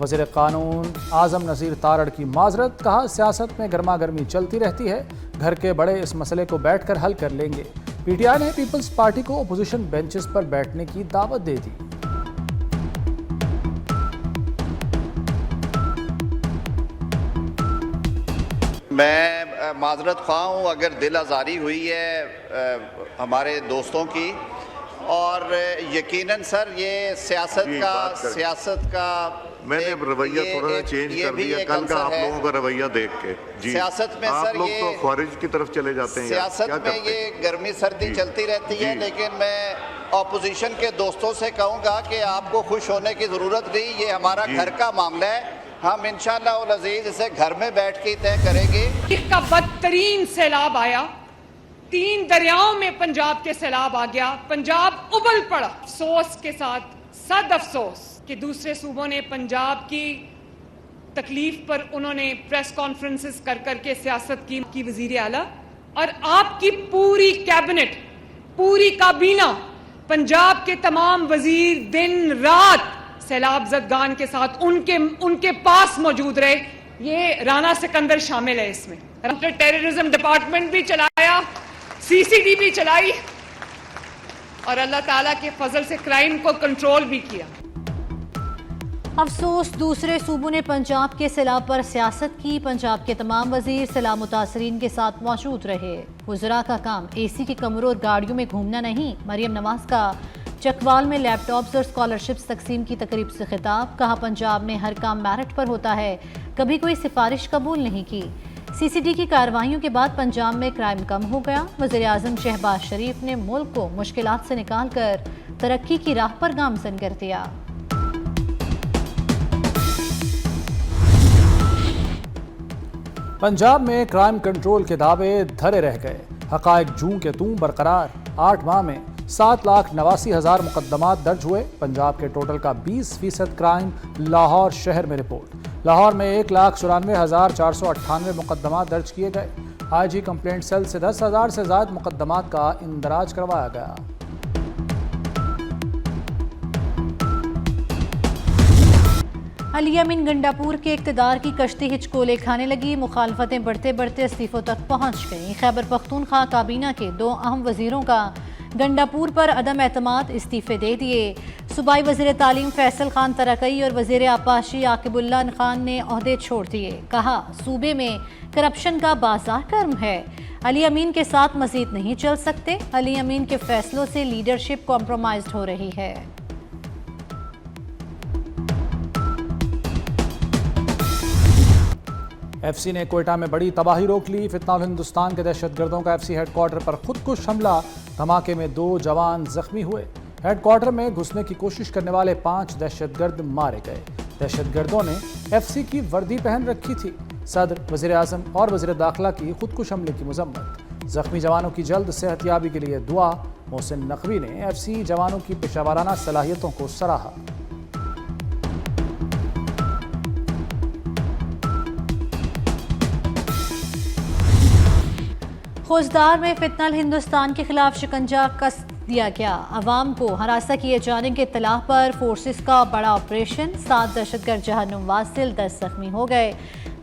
وزیر قانون اعظم نذیر تارڑ کی معذرت، کہا سیاست میں گرما گرمی چلتی رہتی ہے، گھر کے بڑے اس مسئلے کو بیٹھ کر حل کر لیں گے۔ پی ٹی آئی نے پیپلز پارٹی کو اپوزیشن بینچز پر بیٹھنے کی دعوت دے دی۔ میں معذرت خواہ ہوں اگر دل آزاری ہوئی ہے ہمارے دوستوں کی، اور یقیناً سر یہ سیاست کا میں نے رویہ تھوڑا سا چینج کر دیا کل کا آپ لوگوں کا رویہ دیکھ کے۔ سیاست میں آپ سر لوگ یہ تو خارج کی طرف چلے جاتے ہیں، سیاست میں یہ گرمی سردی چلتی رہتی ہے، لیکن میں اپوزیشن کے دوستوں سے کہوں گا کہ آپ کو خوش ہونے کی ضرورت نہیں، یہ ہمارا گھر کا معاملہ ہے، ہم انشاءاللہ العزیز اسے گھر میں بیٹھ کے طے کریں گے۔ کا بدترین سیلاب آیا، 3 دریاؤں میں پنجاب کے سیلاب آ گیا، پنجاب ابل پڑا۔ افسوس کے ساتھ صد افسوس کہ دوسرے صوبوں نے پنجاب کی تکلیف پر انہوں نے پریس کانفرنسز کر کے سیاست کی وزیر اعلیٰ اور آپ کی پوری کیبنٹ، پوری کابینہ، پنجاب کے تمام وزیر دن رات سیلاب زدگان کے ساتھ ان کے پاس موجود رہے۔ یہ رانا سکندر شامل ہے اس میں۔ ٹیررزم ڈپارٹمنٹ بھی چلایا، سی سی ٹی وی چلائی، اور اللہ تعالیٰ کے فضل سے کرائم کو کنٹرول بھی کیا۔ افسوس دوسرے صوبوں نے پنجاب کے سیلاب پر سیاست کی، پنجاب کے تمام وزیر سیلاب متاثرین کے ساتھ موجود رہے۔ وزراء کا کام اے سی کے کمروں اور گاڑیوں میں گھومنا نہیں۔ مریم نواز کا چکوال میں لیپ ٹاپس اور اسکالرشپس تقسیم کی تقریب سے خطاب، کہا پنجاب میں ہر کام میرٹ پر ہوتا ہے، کبھی کوئی سفارش قبول نہیں کی۔ سی سی ڈی کی کارروائیوں کے بعد پنجاب میں کرائم کم ہو گیا۔ وزیر اعظم شہباز شریف نے ملک کو مشکلات سے نکال کر ترقی کی راہ پر گامزن کر دیا۔ پنجاب میں کرائم کنٹرول کے دعوے دھرے رہ گئے، حقائق جوں کے توں برقرار۔ 8 ماہ میں 7,89,000 مقدمات درج ہوئے۔ پنجاب کے ٹوٹل کا 20% کرائم لاہور شہر میں رپورٹ۔ لاہور میں 1,94,498 مقدمات درج کیے گئے۔ آئی جی کمپلینٹ سیل سے 10,000 سے زائد مقدمات کا اندراج کروایا گیا۔ علی امین گنڈاپور کے اقتدار کی کشتی ہچکولے کھانے لگی، مخالفتیں بڑھتے بڑھتے استعفوں تک پہنچ گئیں۔ خیبر پختونخوا کابینہ کے 2 اہم وزیروں کا گنڈاپور پر عدم اعتماد، استعفے دے دیے۔ صوبائی وزیر تعلیم فیصل خان ترقی اور وزیر آبپاشی عاقب اللہ خان نے عہدے چھوڑ دیے، کہا صوبے میں کرپشن کا بازار گرم ہے، علی امین کے ساتھ مزید نہیں چل سکتے۔ علی امین کے فیصلوں سے لیڈرشپ کمپرومائزڈ ہو رہی ہے۔ ایف سی نے کوئٹہ میں بڑی تباہی روک لی۔ فتنہ الہندوستان کے دہشت گردوں کا ایف سی ہیڈ کوارٹر پر خودکش حملہ، دھماکے میں 2 جوان زخمی ہوئے۔ ہیڈ کوارٹر میں گھسنے کی کوشش کرنے والے 5 دہشت گرد مارے گئے۔ دہشت گردوں نے ایف سی کی وردی پہن رکھی تھی۔ صدر، وزیر اعظم اور وزیر داخلہ کی خودکش حملے کی مذمت۔ زخمی جوانوں کی جلد صحت یابی کے لیے دعا۔ محسن نقوی نے ایف سی جوانوں کی پیشہ ورانہ صلاحیتوں کو سراہا۔ خوزدار میں فتنہ الہندوستان کے خلاف شکنجہ کس دیا گیا، عوام کو ہراساں کیے جانے کے اطلاع پر فورسز کا بڑا آپریشن، 7 دہشت گرد جہنم واصل، 10 زخمی ہو گئے۔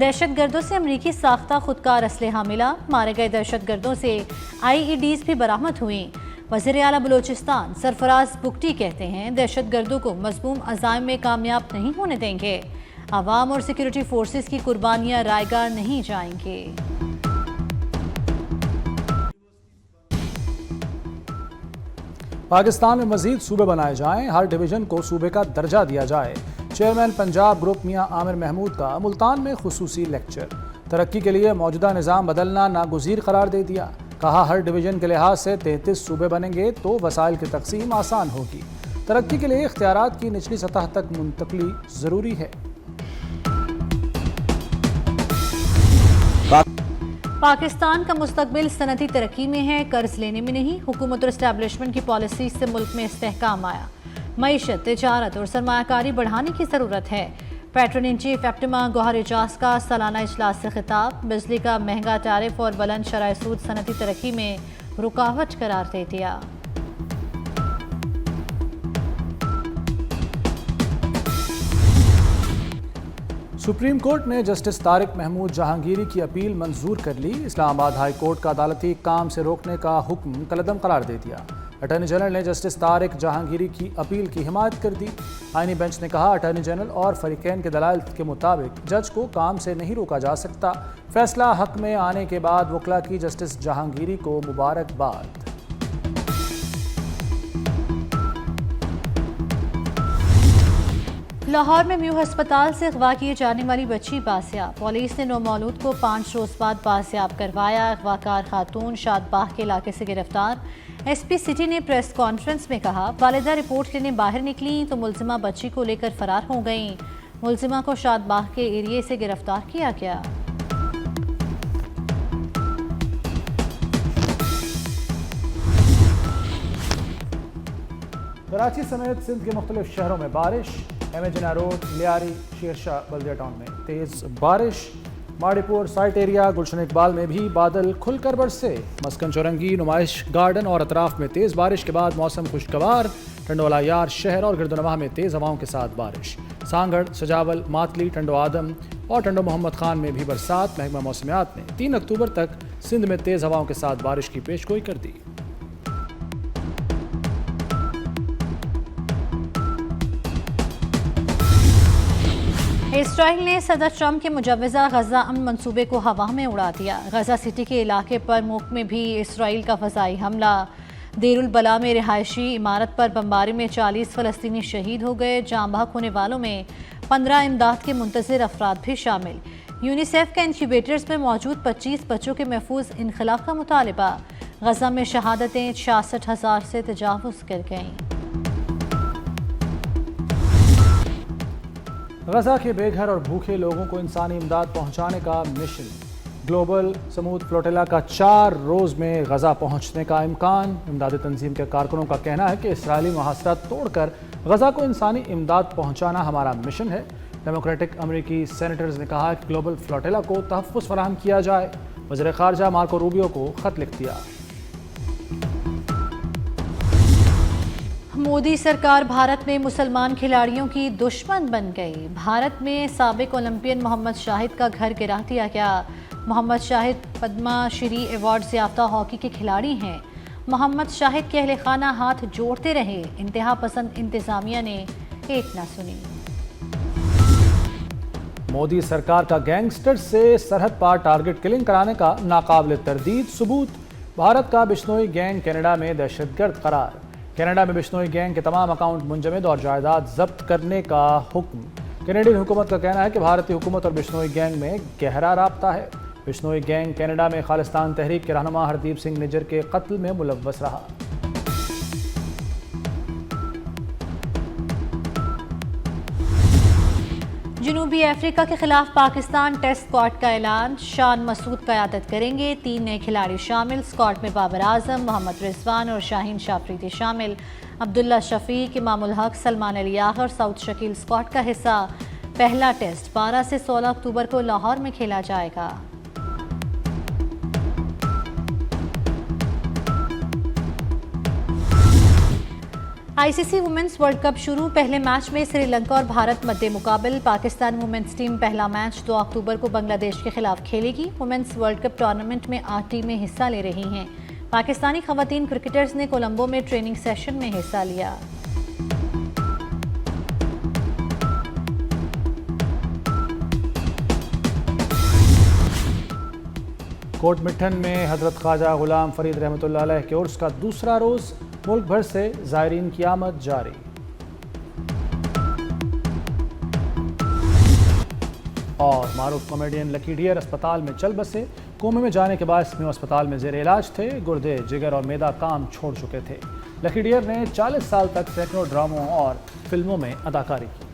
دہشت گردوں سے امریکی ساختہ خودکار اسلحہ ملا، مارے گئے دہشت گردوں سے آئی ای ڈیز بھی برآمد ہوئیں۔ وزیر اعلیٰ بلوچستان سرفراز بگٹی کہتے ہیں دہشت گردوں کو مذموم عزائم میں کامیاب نہیں ہونے دیں گے، عوام اور سیکورٹی فورسز کی قربانیاں رائیگاں نہیں جائیں گے۔ پاکستان میں مزید صوبے بنائے جائیں، ہر ڈویژن کو صوبے کا درجہ دیا جائے۔ چیئرمین پنجاب گروپ میاں عامر محمود کا ملتان میں خصوصی لیکچر۔ ترقی کے لیے موجودہ نظام بدلنا ناگزیر قرار دے دیا، کہا ہر ڈویژن کے لحاظ سے 33 صوبے بنیں گے تو وسائل کی تقسیم آسان ہوگی۔ ترقی کے لیے اختیارات کی نچلی سطح تک منتقلی ضروری ہے۔ پاکستان کا مستقبل صنعتی ترقی میں ہے، قرض لینے میں نہیں۔ حکومت اور اسٹیبلشمنٹ کی پالیسیز سے ملک میں استحکام آیا، معیشت، تجارت اور سرمایہ کاری بڑھانے کی ضرورت ہے۔ پیٹرن ان چیف ایپٹما گوہر اجاز کا سالانہ اجلاس سے خطاب، بجلی کا مہنگا ٹیرف اور بلند شرح سود صنعتی ترقی میں رکاوٹ قرار دے دیا۔ سپریم کورٹ نے جسٹس طارق محمود جہانگیری کی اپیل منظور کر لی۔ اسلام آباد ہائی کورٹ کا عدالتی کام سے روکنے کا حکم کالعدم قرار دے دیا۔ اٹارنی جنرل نے جسٹس طارق جہانگیری کی اپیل کی حمایت کر دی۔ آئینی بینچ نے کہا اٹارنی جنرل اور فریقین کے دلائل کے مطابق جج کو کام سے نہیں روکا جا سکتا۔ فیصلہ حق میں آنے کے بعد وکلا کی جسٹس جہانگیری کو مبارکباد۔ لاہور میں میو ہسپتال سے اغوا کیے جانے والی بچی بازیاب۔ پولیس نے نومولود کو 5 روز بعد بازیاب کروایا۔ اغواکار خاتون شاد باغ کے علاقے سے گرفتار۔ ایس پی سٹی نے پریس کانفرنس میں کہا والدہ رپورٹ لینے باہر نکلیں تو ملزمہ بچی کو لے کر فرار ہو گئیں۔ ملزمہ کو شاد باغ کے ایریے سے گرفتار کیا گیا۔ کراچی سمیت سندھ کے مختلف شہروں میں بارش۔ ایم اے جناح روڈ، لیاری، شیرشاہ بلدیہ ٹاؤن میں تیز بارش۔ ماڑی پور سائٹ ایریا، گلشن اقبال میں بھی بادل کھل کر برسے۔ مسکن چورنگی، نمائش گارڈن اور اطراف میں تیز بارش کے بعد موسم خوشگوار۔ ٹنڈوالہ یار شہر اور گردنواہ میں تیز ہواؤں کے ساتھ بارش۔ سانگڑ، سجاول، ماتلی، ٹنڈو آدم اور ٹنڈو محمد خان میں بھی برسات۔ محکمہ موسمیات نے 3 اکتوبر تک سندھ میں تیز ہواؤں کے ساتھ بارش کی پیشگوئی کر دی۔ اسرائیل نے صدر ٹرمپ کے مجوزہ غزہ امن منصوبے کو ہوا میں اڑا دیا۔ غزہ سٹی کے علاقے پر موقع میں بھی اسرائیل کا فضائی حملہ۔ دیر البلا میں رہائشی عمارت پر بمباری میں 40 فلسطینی شہید ہو گئے۔ جاں بحق ہونے والوں میں 15 امداد کے منتظر افراد بھی شامل۔ یونیسیف کے انکیوبیٹرز میں موجود 25 بچوں کے محفوظ انخلا کا مطالبہ۔ غزہ میں شہادتیں 66,000 سے تجاوز کر گئیں۔ غزہ کے بے گھر اور بھوکے لوگوں کو انسانی امداد پہنچانے کا مشن۔ گلوبل سمودھ فلوٹیلا کا 4 روز میں غزہ پہنچنے کا امکان۔ امدادی تنظیم کے کارکنوں کا کہنا ہے کہ اسرائیلی محاصرہ توڑ کر غزہ کو انسانی امداد پہنچانا ہمارا مشن ہے۔ ڈیموکریٹک امریکی سینیٹرز نے کہا کہ گلوبل فلوٹیلا کو تحفظ فراہم کیا جائے۔ وزیر خارجہ مارکو روبیو کو خط لکھ دیا۔ مودی سرکار بھارت میں مسلمان کھلاڑیوں کی دشمن بن گئی۔ بھارت میں سابق اولمپئن محمد شاہد کا گھر گرا دیا گیا۔ محمد شاہد پدما شری ایوارڈ یافتہ ہاکی کے کھلاڑی ہیں۔ محمد شاہد کے اہل خانہ ہاتھ جوڑتے رہے، انتہا پسند انتظامیہ نے ایک نہ سنی۔ مودی سرکار کا گینگسٹر سے سرحد پار ٹارگٹ کلنگ کرانے کا ناقابل تردید ثبوت۔ بھارت کا بشنوئی گینگ کینیڈا میں دہشت گرد قرار۔ کینیڈا میں بشنوئی گینگ کے تمام اکاؤنٹ منجمد اور جائیداد ضبط کرنے کا حکم۔ کینیڈین حکومت کا کہنا ہے کہ بھارتی حکومت اور بشنوئی گینگ میں گہرا رابطہ ہے۔ بشنوئی گینگ کینیڈا میں خالصتان تحریک کے رہنما ہردیپ سنگھ نجر کے قتل میں ملوث رہا۔ جنوبی افریقہ کے خلاف پاکستان ٹیسٹ اسکواڈ کا اعلان۔ شان مسعود قیادت کریں گے۔ 3 نئے کھلاڑی شامل۔ اسکواڈ میں بابر اعظم، محمد رضوان اور شاہین شافریدی شامل۔ عبداللہ شفیق، امام الحق، سلمان علی آخر، سعود شکیل اسکواڈ کا حصہ۔ پہلا ٹیسٹ 12 سے 16 اکتوبر کو لاہور میں کھیلا جائے گا۔ آئی سی سی وومنز ورلڈ کپ شروع۔ پہلے میچ میں سری لنکا اور بھارت مد مقابل۔ پاکستان وومنز ٹیم پہلا میچ 2 اکتوبر کو بنگلہ دیش کے خلاف کھیلے گی۔ وومنز ورلڈ کپ ٹورنامنٹ میں 8 ٹیمیں حصہ لے رہی ہیں۔ پاکستانی خواتین کرکٹرز نے کولمبو میں ٹریننگ سیشن میں حصہ لیا۔ کوٹ مٹھن میں حضرت خواجہ غلام فرید رحمۃ اللہ علیہ کے عرس کا دوسرا روز۔ ملک بھر سے زائرین کی آمد جاری۔ اور معروف کامیڈین لکی ڈیئر اسپتال میں چل بسے۔ کومے میں جانے کے باعث میو اسپتال میں زیر علاج تھے۔ گردے، جگر اور معدہ کام چھوڑ چکے تھے۔ لکی ڈیئر نے 40 سال تک سینکڑوں ڈراموں اور فلموں میں اداکاری کی۔